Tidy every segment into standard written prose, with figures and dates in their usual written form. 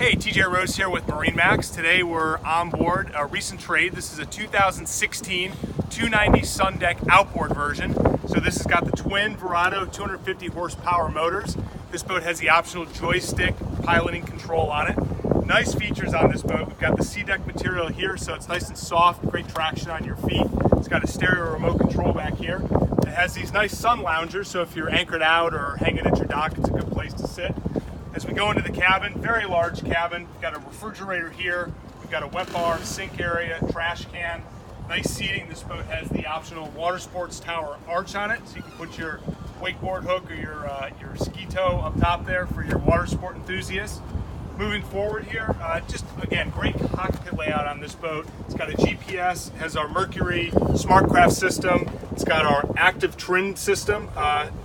Hey, TJ Rose here with MarineMax. Today we're on board a recent trade. This is a 2016 290 Sundeck Outboard version. So this has got the twin Verados 250 horsepower motors. This boat has the optional joystick piloting control on it. Nice features on this boat. We've got the SeaDek material here, so it's nice and soft, great traction on your feet. It's got a stereo remote control back here. It has these nice sun loungers, so if you're anchored out or hanging at your dock, it's a good place to sit. As we go into the cabin, very large cabin. We've got a refrigerator here. We've got a wet bar, sink area, trash can. Nice seating. This boat has the optional water sports tower arch on it, so you can put your wakeboard hook or your ski tow up top there for your water sport enthusiasts. Moving forward here, just again, great cockpit layout on this boat. It's got a GPS, has our Mercury SmartCraft system. It's got our active trim system,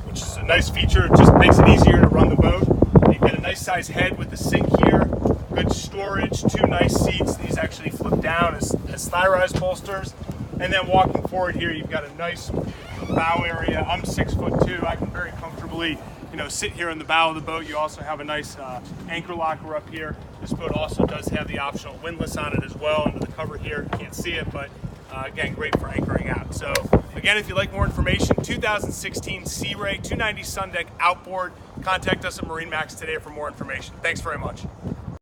which is a nice feature. It just makes it easier to run the boat. You've got a nice size head with the sink here, good storage, two nice seats. These actually flip down as thigh-rise bolsters. And then walking forward here, you've got a nice bow area. I'm 6'2". I can very comfortably, sit here in the bow of the boat. You also have a nice anchor locker up here. This boat also does have the optional windlass on it as well under the cover here. You can't see it, but again, great for anchoring out. So again, if you'd like more information, 2016 Sea Ray 290 Sundeck Outboard. Contact us at MarineMax today for more information. Thanks very much.